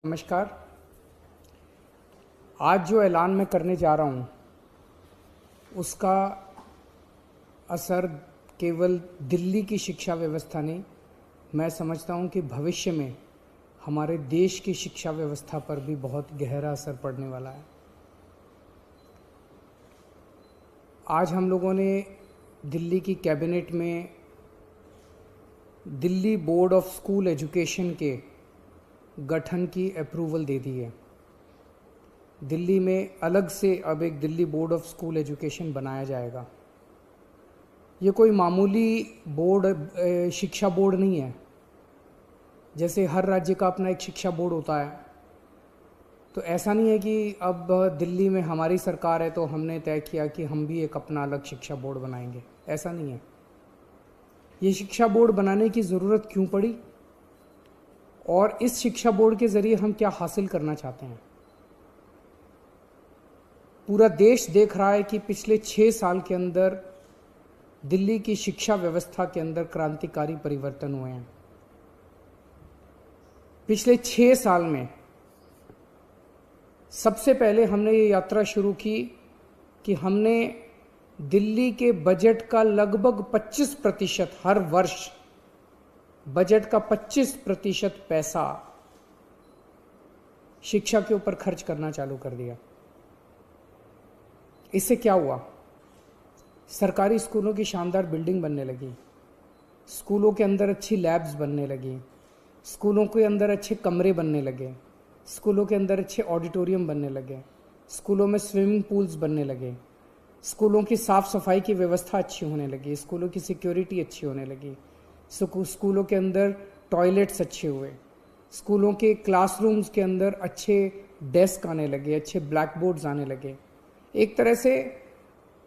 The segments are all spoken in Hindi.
नमस्कार। आज जो ऐलान मैं करने जा रहा हूँ उसका असर केवल दिल्ली की शिक्षा व्यवस्था नहीं, मैं समझता हूँ कि भविष्य में हमारे देश की शिक्षा व्यवस्था पर भी बहुत गहरा असर पड़ने वाला है। आज हम लोगों ने दिल्ली की कैबिनेट में Delhi board of school education के गठन की अप्रूवल दे दी है। दिल्ली में अलग से अब एक Delhi board of school education बनाया जाएगा। ये कोई मामूली बोर्ड शिक्षा बोर्ड नहीं है। जैसे हर राज्य का अपना एक शिक्षा बोर्ड होता है, तो ऐसा नहीं है कि अब दिल्ली में हमारी सरकार है तो हमने तय किया कि हम भी एक अपना अलग शिक्षा बोर्ड बनाएंगे। ऐसा नहीं है। ये शिक्षा बोर्ड बनाने की ज़रूरत क्यों पड़ी और इस शिक्षा बोर्ड के ज़रिए हम क्या हासिल करना चाहते हैं। पूरा देश देख रहा है कि पिछले 6 साल के अंदर दिल्ली की शिक्षा व्यवस्था के अंदर क्रांतिकारी परिवर्तन हुए हैं। पिछले 6 साल में सबसे पहले हमने ये यात्रा शुरू की कि हमने दिल्ली के बजट का लगभग 25% हर वर्ष बजट का 25% पैसा शिक्षा के ऊपर खर्च करना चालू कर दिया। इससे क्या हुआ? सरकारी स्कूलों की शानदार बिल्डिंग बनने लगी, स्कूलों के अंदर अच्छी लैब्स बनने लगी, स्कूलों के अंदर अच्छे कमरे बनने लगे, स्कूलों के अंदर अच्छे ऑडिटोरियम बनने लगे, स्कूलों में स्विमिंग पूल्स बनने लगे, स्कूलों की साफ़ सफाई की व्यवस्था अच्छी होने लगी, स्कूलों की सिक्योरिटी अच्छी होने लगी, स्कूलों के अंदर टॉयलेट्स अच्छे हुए, स्कूलों के क्लासरूम्स के अंदर अच्छे डेस्क आने लगे, अच्छे ब्लैक बोर्ड्स आने लगे। एक तरह से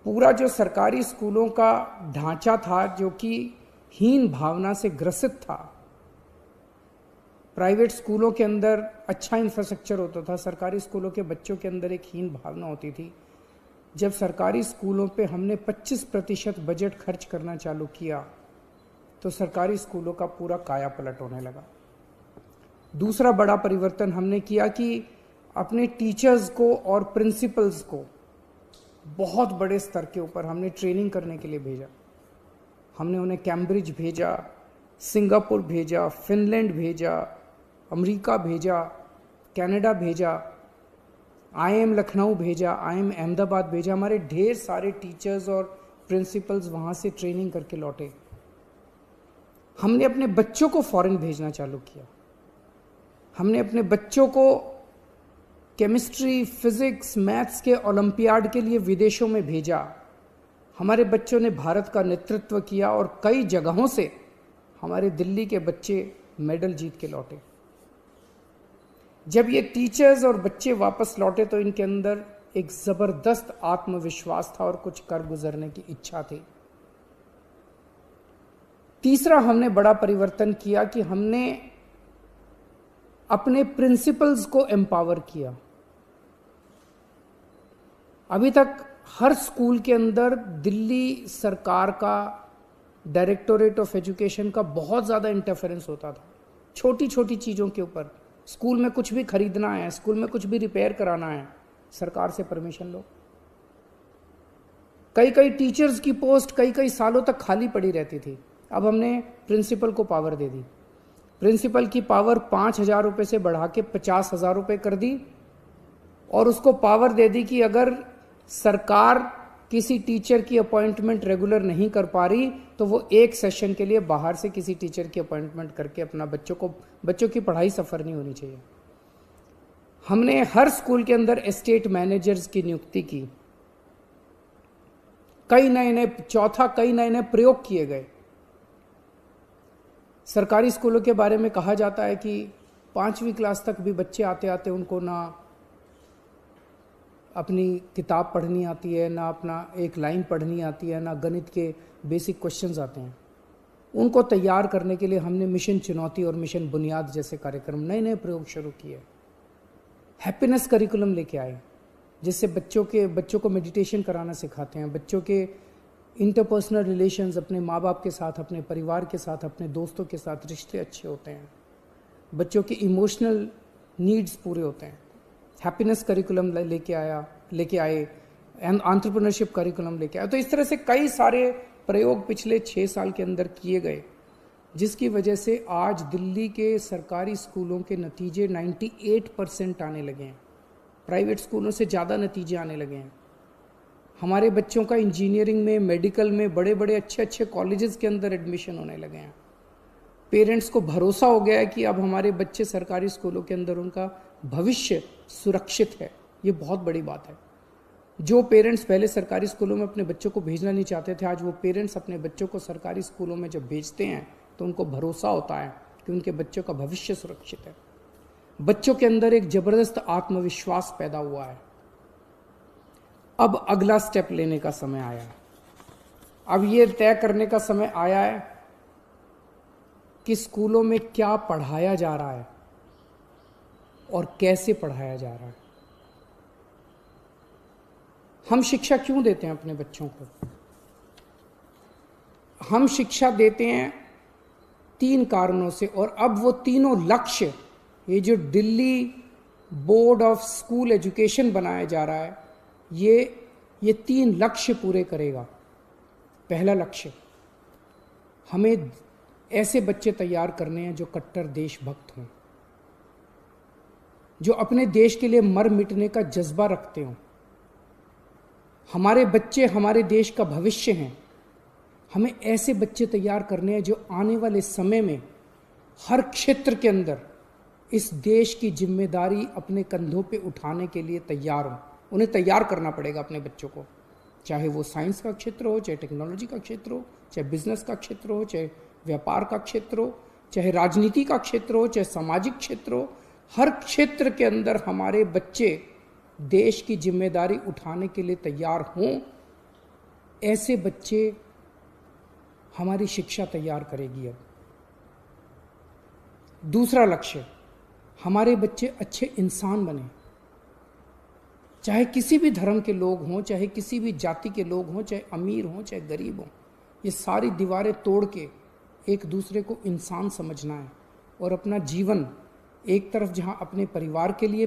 पूरा जो सरकारी स्कूलों का ढांचा था जो कि हीन भावना से ग्रसित था, प्राइवेट स्कूलों के अंदर अच्छा इंफ्रास्ट्रक्चर होता था, सरकारी स्कूलों के बच्चों के अंदर एक हीन भावना होती थी। जब सरकारी स्कूलों पे हमने 25% बजट खर्च करना चालू किया तो सरकारी स्कूलों का पूरा काया पलट होने लगा। दूसरा बड़ा परिवर्तन हमने किया कि अपने टीचर्स को और प्रिंसिपल्स को बहुत बड़े स्तर के ऊपर हमने ट्रेनिंग करने के लिए भेजा। हमने उन्हें कैम्ब्रिज भेजा, सिंगापुर भेजा, फिनलैंड भेजा, अमेरिका भेजा, कनाडा भेजा, आईएम लखनऊ भेजा, आईएम अहमदाबाद भेजा। हमारे ढेर सारे टीचर्स और प्रिंसिपल्स वहाँ से ट्रेनिंग करके लौटे। हमने अपने बच्चों को फॉरेन भेजना चालू किया। हमने अपने बच्चों को केमिस्ट्री, फिजिक्स, मैथ्स के ओलंपियाड के लिए विदेशों में भेजा। हमारे बच्चों ने भारत का नेतृत्व किया और कई जगहों से हमारे दिल्ली के बच्चे मेडल जीत के लौटे। जब ये टीचर्स और बच्चे वापस लौटे तो इनके अंदर एक ज़बरदस्त आत्मविश्वास था और कुछ कर गुजरने की इच्छा थी। तीसरा हमने बड़ा परिवर्तन किया कि हमने अपने प्रिंसिपल्स को एम्पावर किया। अभी तक हर स्कूल के अंदर दिल्ली सरकार का, डायरेक्टोरेट ऑफ एजुकेशन का बहुत ज़्यादा इंटरफेरेंस होता था छोटी छोटी चीज़ों के ऊपर। स्कूल में कुछ भी खरीदना है, स्कूल में कुछ भी रिपेयर कराना है, सरकार से परमिशन लो। कई कई टीचर्स की पोस्ट कई सालों तक खाली पड़ी रहती थी। अब हमने प्रिंसिपल को पावर दे दी। प्रिंसिपल की पावर 5,000 रुपये से बढ़ा के 50,000 रुपये कर दी और उसको पावर दे दी कि अगर सरकार किसी टीचर की अपॉइंटमेंट रेगुलर नहीं कर पा रही तो वो एक सेशन के लिए बाहर से किसी टीचर की अपॉइंटमेंट करके अपना बच्चों की पढ़ाई सफ़र नहीं होनी चाहिए। हमने हर स्कूल के अंदर एस्टेट मैनेजर्स की नियुक्ति की। कई नए नए प्रयोग किए गए। सरकारी स्कूलों के बारे में कहा जाता है कि 5वीं क्लास तक भी बच्चे आते आते उनको ना अपनी किताब पढ़नी आती है, ना अपना एक लाइन पढ़नी आती है, ना गणित के बेसिक क्वेश्चंस आते हैं। उनको तैयार करने के लिए हमने मिशन चुनौती और मिशन बुनियाद जैसे कार्यक्रम, नए नए प्रयोग शुरू किए। हैप्पीनेस करिकुलम लेके आए जिससे बच्चों को मेडिटेशन कराना सिखाते हैं। बच्चों के इंटरपर्सनल रिलेशंस अपने माँ बाप के साथ, अपने परिवार के साथ, अपने दोस्तों के साथ रिश्ते अच्छे होते हैं। बच्चों की इमोशनल नीड्स पूरे होते हैं। हैप्पीनेस करिकुलम लेके आए, एंटरप्रेन्योरशिप करिकुलम लेके आए। तो इस तरह से कई सारे प्रयोग पिछले 6 साल के अंदर किए गए, जिसकी वजह से आज दिल्ली के सरकारी स्कूलों के नतीजे 98% आने लगे हैं। प्राइवेट स्कूलों से ज़्यादा नतीजे आने लगे हैं। हमारे बच्चों का इंजीनियरिंग में, मेडिकल में, बड़े बड़े अच्छे अच्छे कॉलेजेस के अंदर एडमिशन होने लगे हैं। पेरेंट्स को भरोसा हो गया है कि अब हमारे बच्चे सरकारी स्कूलों के अंदर उनका भविष्य सुरक्षित है। ये बहुत बड़ी बात है। जो पेरेंट्स पहले सरकारी स्कूलों में अपने बच्चों को भेजना नहीं चाहते थे, आज वो पेरेंट्स अपने बच्चों को सरकारी स्कूलों में जब भेजते हैं तो उनको भरोसा होता है कि उनके बच्चों का भविष्य सुरक्षित है। बच्चों के अंदर एक जबरदस्त आत्मविश्वास पैदा हुआ है। अब अगला स्टेप लेने का समय आया है। अब ये तय करने का समय आया है कि स्कूलों में क्या पढ़ाया जा रहा है और कैसे पढ़ाया जा रहा है। हम शिक्षा क्यों देते हैं अपने बच्चों को? हम शिक्षा देते हैं 3 कारणों से, और अब वो तीनों लक्ष्य, ये जो Delhi board of school education बनाया जा रहा है, ये 3 लक्ष्य पूरे करेगा। पहला लक्ष्य, हमें ऐसे बच्चे तैयार करने हैं जो कट्टर देशभक्त हों, जो अपने देश के लिए मर मिटने का जज्बा रखते हों। हमारे बच्चे हमारे देश का भविष्य हैं। हमें ऐसे बच्चे तैयार करने हैं जो आने वाले समय में हर क्षेत्र के अंदर इस देश की जिम्मेदारी अपने कंधों पे उठाने के लिए तैयार हों। उन्हें तैयार करना पड़ेगा अपने बच्चों को, चाहे वो साइंस का क्षेत्र हो, चाहे टेक्नोलॉजी का क्षेत्र हो, चाहे बिजनेस का क्षेत्र हो, चाहे व्यापार का क्षेत्र हो, चाहे राजनीति का क्षेत्र हो, चाहे सामाजिक क्षेत्र हो। हर क्षेत्र के अंदर हमारे बच्चे देश की जिम्मेदारी उठाने के लिए तैयार हों। ऐसे बच्चे हमारी शिक्षा तैयार करेगी। अब दूसरा लक्ष्य, हमारे बच्चे अच्छे इंसान बने। चाहे किसी भी धर्म के लोग हों, चाहे किसी भी जाति के लोग हों, चाहे अमीर हों, चाहे गरीब हों, ये सारी दीवारें तोड़ के एक दूसरे को इंसान समझना है और अपना जीवन एक तरफ जहां अपने परिवार के लिए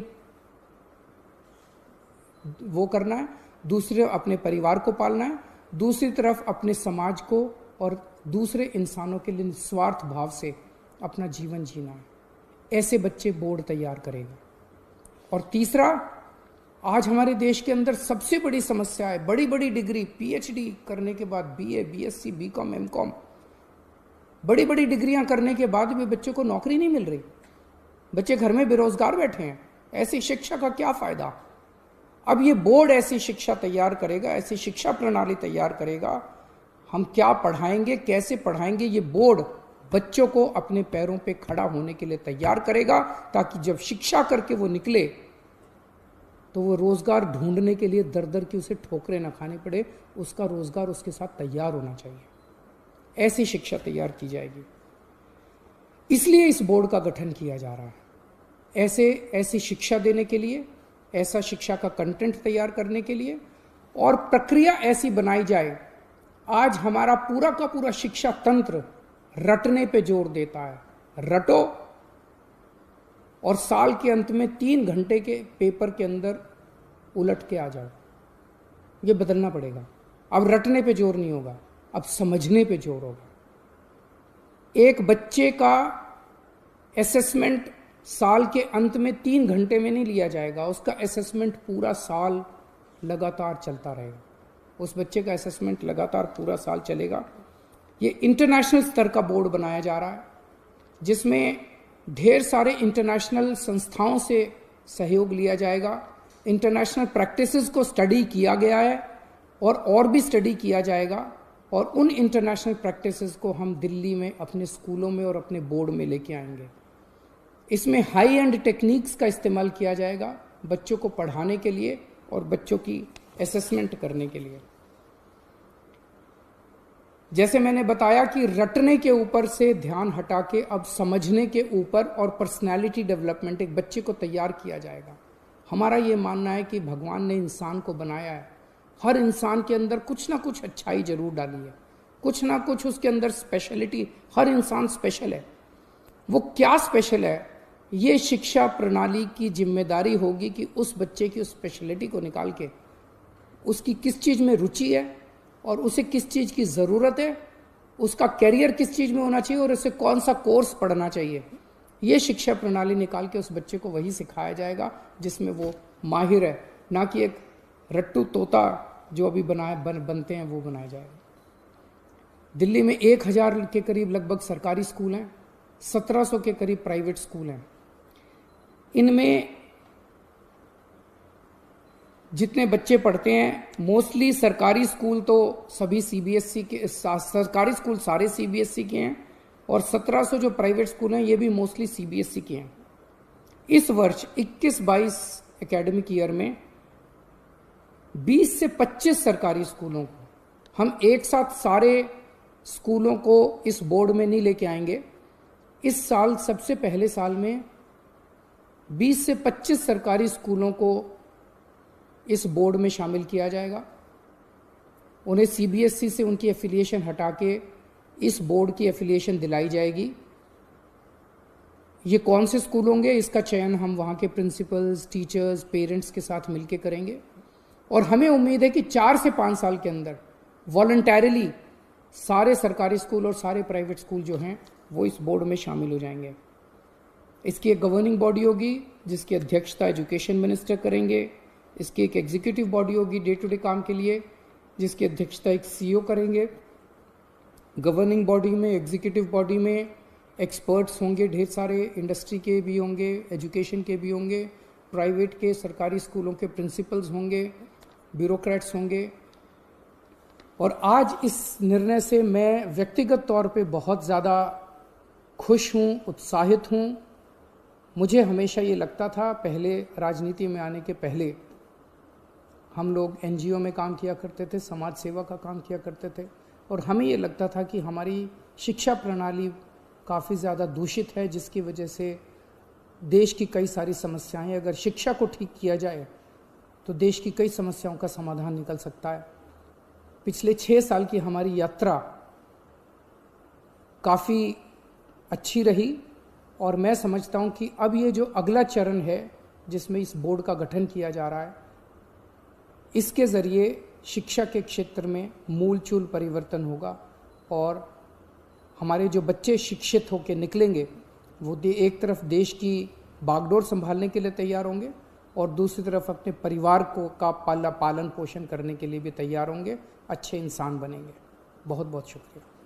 वो करना है, दूसरे अपने परिवार को पालना है, दूसरी तरफ अपने समाज को और दूसरे इंसानों के लिए निस्वार्थ भाव से अपना जीवन जीना है। ऐसे बच्चे बोर्ड तैयार करेगा। और तीसरा, आज हमारे देश के अंदर सबसे बड़ी समस्या है, बड़ी बड़ी डिग्री, पीएचडी करने के बाद, बीए, बीएससी, बीकॉम, एमकॉम, बड़ी बड़ी डिग्रियां करने के बाद भी बच्चों को नौकरी नहीं मिल रही। बच्चे घर में बेरोजगार बैठे हैं। ऐसी शिक्षा का क्या फायदा? अब ये बोर्ड ऐसी शिक्षा तैयार करेगा, ऐसी शिक्षा प्रणाली तैयार करेगा। हम क्या पढ़ाएंगे, कैसे पढ़ाएंगे, ये बोर्ड बच्चों को अपने पैरों पे खड़ा होने के लिए तैयार करेगा, ताकि जब शिक्षा करके वो निकले तो वो रोजगार ढूंढने के लिए दर दर की उसे ठोकरें ना खानी पड़े। उसका रोजगार उसके साथ तैयार होना चाहिए। ऐसी शिक्षा तैयार की जाएगी। इसलिए इस बोर्ड का गठन किया जा रहा है, ऐसी शिक्षा देने के लिए, ऐसा शिक्षा का कंटेंट तैयार करने के लिए, और प्रक्रिया ऐसी बनाई जाए। आज हमारा पूरा का पूरा शिक्षा तंत्र रटने पे जोर देता है। रटो और साल के अंत में 3 घंटे के पेपर के अंदर उलट के आ जाओ। ये बदलना पड़ेगा। अब रटने पे जोर नहीं होगा, अब समझने पे जोर होगा। एक बच्चे का असेसमेंट साल के अंत में 3 घंटे में नहीं लिया जाएगा। उसका असेसमेंट पूरा साल लगातार चलता रहेगा। उस बच्चे का असेसमेंट लगातार पूरा साल चलेगा। ये इंटरनेशनल स्तर का बोर्ड बनाया जा रहा है, जिसमें ढेर सारे इंटरनेशनल संस्थाओं से सहयोग लिया जाएगा। इंटरनेशनल प्रैक्टिसेस को स्टडी किया गया है और भी स्टडी किया जाएगा, और उन इंटरनेशनल प्रैक्टिसेस को हम दिल्ली में अपने स्कूलों में और अपने बोर्ड में लेके आएंगे। इसमें हाई एंड टेक्निक्स का इस्तेमाल किया जाएगा बच्चों को पढ़ाने के लिए और बच्चों की असेसमेंट करने के लिए। जैसे मैंने बताया कि रटने के ऊपर से ध्यान हटा के अब समझने के ऊपर और पर्सनैलिटी डेवलपमेंट, एक बच्चे को तैयार किया जाएगा। हमारा ये मानना है कि भगवान ने इंसान को बनाया है, हर इंसान के अंदर कुछ ना कुछ अच्छाई जरूर डाली है, कुछ ना कुछ उसके अंदर स्पेशलिटी। हर इंसान स्पेशल है। वो क्या स्पेशल है ये शिक्षा प्रणाली की जिम्मेदारी होगी कि उस बच्चे की उस स्पेशलिटी को निकाल के उसकी किस चीज़ में रुचि है और उसे किस चीज़ की ज़रूरत है, उसका कैरियर किस चीज़ में होना चाहिए और उसे कौन सा कोर्स पढ़ना चाहिए, ये शिक्षा प्रणाली निकाल के उस बच्चे को वही सिखाया जाएगा जिसमें वो माहिर है, ना कि एक रट्टू तोता जो अभी बनते हैं वो बनाया जाएगा। दिल्ली में 1000 के करीब लगभग सरकारी स्कूल हैं, 1700 के करीब प्राइवेट स्कूल हैं। इनमें जितने बच्चे पढ़ते हैं मोस्टली सरकारी स्कूल तो सभी सीबीएसई के, सरकारी स्कूल सारे सीबीएसई के हैं और 1700 जो प्राइवेट स्कूल हैं ये भी मोस्टली सीबीएसई के हैं। इस वर्ष 21-22 एकेडमिक ईयर में 20 से 25 सरकारी स्कूलों को हम एक साथ सारे स्कूलों को इस बोर्ड में नहीं लेके आएंगे। इस साल सबसे पहले साल में 20 से 25 सरकारी स्कूलों को इस बोर्ड में शामिल किया जाएगा। उन्हें सीबीएसई से उनकी एफिलिएशन हटा के इस बोर्ड की एफिलिएशन दिलाई जाएगी। ये कौन से स्कूल होंगे इसका चयन हम वहाँ के प्रिंसिपल्स, टीचर्स, पेरेंट्स के साथ मिलकर करेंगे और हमें उम्मीद है कि 4 से 5 साल के अंदर वॉलंटैरिली सारे सरकारी स्कूल और सारे प्राइवेट स्कूल जो हैं वो इस बोर्ड में शामिल हो जाएंगे। इसकी एक गवर्निंग बॉडी होगी जिसकी अध्यक्षता एजुकेशन मिनिस्टर करेंगे। इसकी एक एग्जीक्यूटिव बॉडी होगी डे टू डे काम के लिए जिसकी अध्यक्षता एक सीईओ करेंगे। गवर्निंग बॉडी में, एग्जीक्यूटिव बॉडी में एक्सपर्ट्स होंगे, ढेर सारे इंडस्ट्री के भी होंगे, एजुकेशन के भी होंगे, प्राइवेट के, सरकारी स्कूलों के प्रिंसिपल्स होंगे, ब्यूरोक्रेट्स होंगे। और आज इस निर्णय से मैं व्यक्तिगत तौर पे बहुत ज़्यादा खुश हूँ, उत्साहित हूँ। मुझे हमेशा ये लगता था, पहले राजनीति में आने के पहले हम लोग एनजीओ में काम किया करते थे, समाज सेवा का काम किया करते थे और हमें ये लगता था कि हमारी शिक्षा प्रणाली काफ़ी ज़्यादा दूषित है जिसकी वजह से देश की कई सारी समस्याएं, अगर शिक्षा को ठीक किया जाए तो देश की कई समस्याओं का समाधान निकल सकता है। पिछले 6 साल की हमारी यात्रा काफ़ी अच्छी रही और मैं समझता हूं कि अब ये जो अगला चरण है जिसमें इस बोर्ड का गठन किया जा रहा है, इसके ज़रिए शिक्षा के क्षेत्र में मूलचूल परिवर्तन होगा और हमारे जो बच्चे शिक्षित होकर निकलेंगे वो एक तरफ देश की बागडोर संभालने के लिए तैयार होंगे और दूसरी तरफ अपने परिवार को का पालन पोषण करने के लिए भी तैयार होंगे, अच्छे इंसान बनेंगे। बहुत बहुत शुक्रिया।